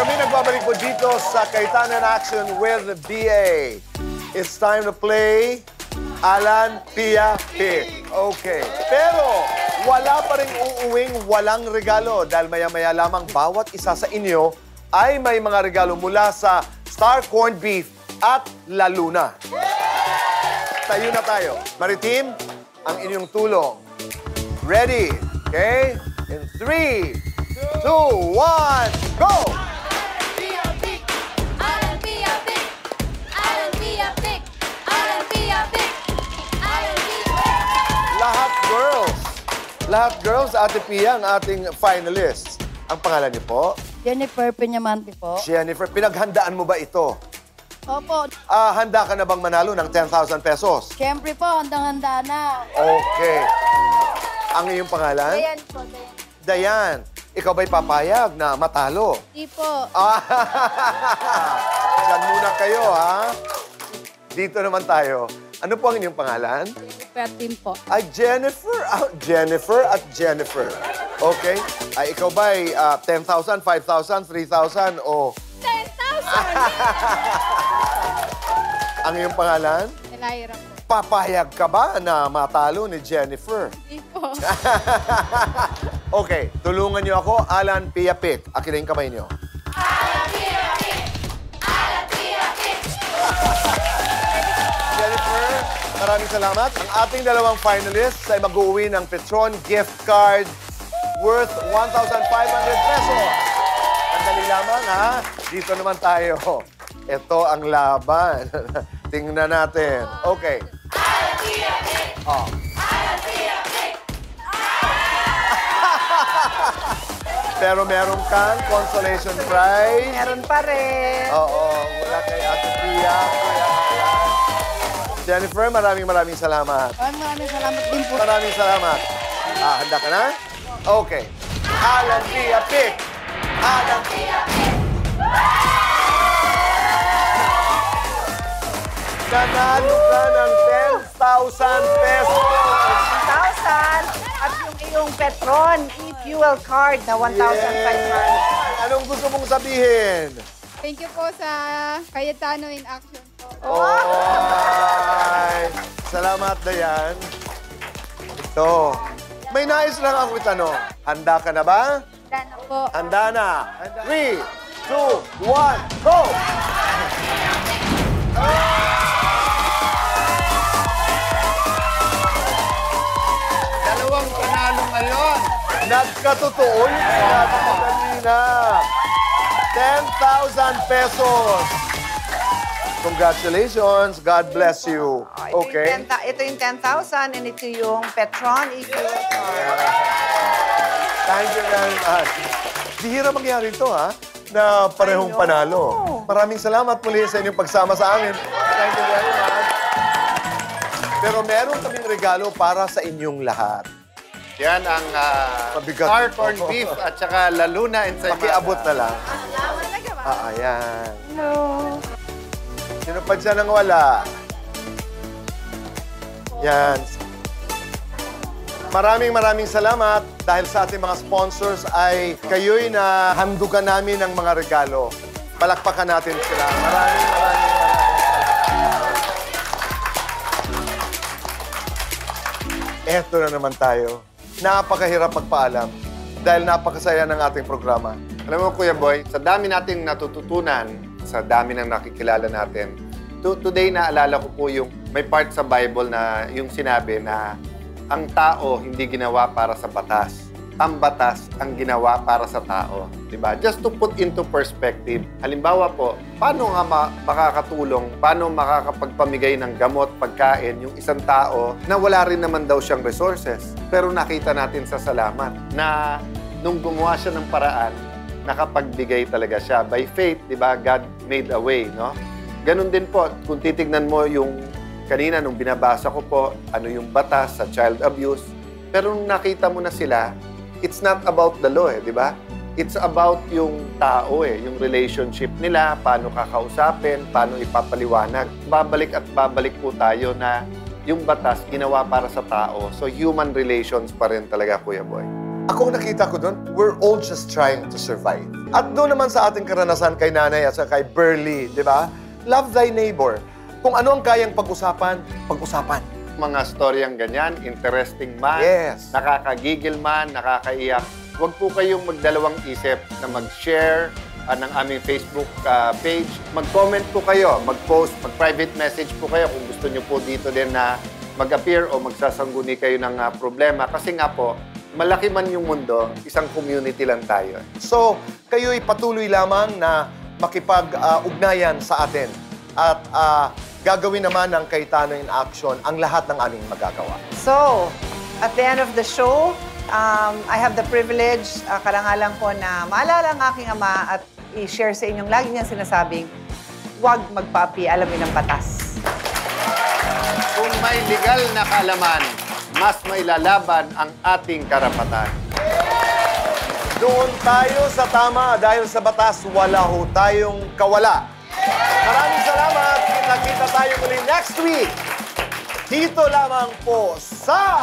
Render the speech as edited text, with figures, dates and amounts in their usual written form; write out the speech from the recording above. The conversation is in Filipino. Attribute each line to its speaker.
Speaker 1: kami nagbabalik po dito sa Kaytanan Action with BA. It's time to play Alan, Pia, Pick. Okay. Pero wala pa rin uuwing walang regalo dahil maya-maya lamang bawat isa sa inyo ay may mga regalo mula sa Star Corned Beef at La Luna. Tayo na tayo. Maritim, ang inyong tulong. Ready? Okay? In 3, 2, 1, go! Lahat girls, Ate Pia, ang ating finalists. Ang pangalan niyo po?
Speaker 2: Jennifer Peñamante po.
Speaker 1: Jennifer, pinaghandaan mo ba ito?
Speaker 2: Opo.
Speaker 1: Handa ka na bang manalo ng 10,000 pesos?
Speaker 2: Siyempre po, handang-handa na.
Speaker 1: Okay. Ang iyong pangalan?
Speaker 2: Dayan po, Dayan.
Speaker 1: Dayan. Ikaw ba'y papayag na matalo?
Speaker 2: Di po.
Speaker 1: Diyan muna kayo, ha? Dito naman tayo. Ano po ang inyong pangalan?
Speaker 2: Jennifer Tim po.
Speaker 1: Ay, Jennifer. Jennifer at Jennifer. Okay. Ay, ikaw ba'y 10,000, 5,000, 3,000 o...
Speaker 2: 10,000!
Speaker 1: Ang iyong pangalan?
Speaker 2: Elaira po.
Speaker 1: Papayag ka ba na matalo ni Jennifer?
Speaker 2: Di po.
Speaker 1: Okay, tulungan niyo ako. Alan, Pia, Pick. Akin na yung kamay niyo.
Speaker 2: Alan, Pia, Pick! Alan, Pia, Pick!
Speaker 1: Jennifer, maraming salamat. Ang ating dalawang finalists ay mag-uwi ng Petron gift card worth 1,500 pesos. Sandali lamang, ha? Dito naman tayo. Ito ang laban. Tingnan natin. Okay.
Speaker 2: Alan, Pia, Pick!
Speaker 1: Oh.
Speaker 2: Alan, Pia, Pick!
Speaker 1: Pero meron kang consolation prize.
Speaker 3: Meron pa rin.
Speaker 1: Oo, mula kay Ate Pia. Jennifer, maraming salamat.
Speaker 2: Maraming salamat din po.
Speaker 1: Maraming salamat. Handa ka na? Okay. Alan, Pia, Pick! Alan, Pia, Pick! Nanalo ka ng 10,000 pesos!
Speaker 3: 1,000 at yung iyong Petron e-fuel card na 1,500.
Speaker 1: Anong gusto mong sabihin?
Speaker 4: Thank you po sa Cayetano in Action po.
Speaker 1: Oy! Salamat, Dayan. Ito. May nais lang ako itanong. Handa ka na ba?
Speaker 4: Handa na po.
Speaker 1: Handa na. 3, 2, 1, go!
Speaker 5: Dalawang panalong alon.
Speaker 1: Nagkatotoo yung sinabi mo kanina. 10,000 pesos. Congratulations. God bless you. Okay.
Speaker 3: Ito yung 10,000 and ito yung Petron e-fuel card.
Speaker 1: Thank you very much. Bihira mangyari ito, ha? Na parehong panalo. Maraming salamat muli sa inyong pagsama sa amin. Thank you very much. Pero meron kaming regalo para sa inyong lahat.
Speaker 5: Yan ang
Speaker 1: Mabigat
Speaker 5: Star
Speaker 1: ito.
Speaker 5: Corned Beef at saka La Luna Ensaymada.
Speaker 1: Pakiabot na lang. Ayan.
Speaker 3: Hello.
Speaker 1: Sino pa dyan ang wala? Yan. Maraming salamat dahil sa ating mga sponsors ay kayo'y na handugan namin ng mga regalo. Palakpakan natin sila. Maraming salamat. Eto na naman tayo. Napakahirap magpaalam dahil napakasaya ng ating programa.
Speaker 5: Alam mo, Kuya Boy, sa dami nating natututunan, sa dami ng nakikilala natin, today naalala ko po yung may part sa Bible na yung sinabi na ang tao hindi ginawa para sa batas. Ang batas ang ginawa para sa tao. Diba? Just to put into perspective, halimbawa po, paano nga makakatulong, paano makakapagpamigay ng gamot, pagkain, yung isang tao na wala rin naman daw siyang resources. Pero nakita natin sa salamat na nung gumawa siya ng paraan, nakapagbigay talaga siya. By faith, di ba, God made a way, no? Ganun din po, kung titignan mo yung kanina nung binabasa ko po, ano yung batas sa child abuse. Pero nung nakita mo na sila, it's not about the law, di ba? It's about yung tao, yung relationship nila, paano kakausapin, paano ipapaliwanag. Babalik at babalik po tayo na yung batas ginawa para sa tao. So human relations pa rin talaga, Kuya Boy.
Speaker 1: Ako nakita ko doon, we're all just trying to survive. At doon naman sa ating karanasan kay nanay at sa kay Burley, di ba? Love thy neighbor. Kung ano ang kayang pag-usapan, pag-usapan.
Speaker 5: Mga storyang ganyan, interesting man,
Speaker 1: Yes.
Speaker 5: nakakagigil man, nakakaiyak, huwag po kayong magdalawang isip na mag-share ng aming Facebook page. Mag-comment po kayo, mag-post, mag-private message po kayo kung gusto nyo po dito din na mag-appear o magsasangguni kayo ng problema. Kasi nga po, malaki man yung mundo, isang community lang tayo.
Speaker 1: So, kayo'y patuloy lamang na makipag-ugnayan sa atin. At gagawin naman ng Cayetano in Action ang lahat ng aming magagawa.
Speaker 3: So, at the end of the show, I have the privilege, karangalan ko na maalala ang aking ama at i-share sa inyong lagi niyang sinasabing, huwag magpaapi, alamin ang batas.
Speaker 5: Kung may legal na kaalaman, mas mailalaban ang ating karapatan.
Speaker 1: Doon tayo sa tama dahil sa batas, wala ho tayong kawala. Maraming salamat. Nakita tayo muli next week. Dito lamang po sa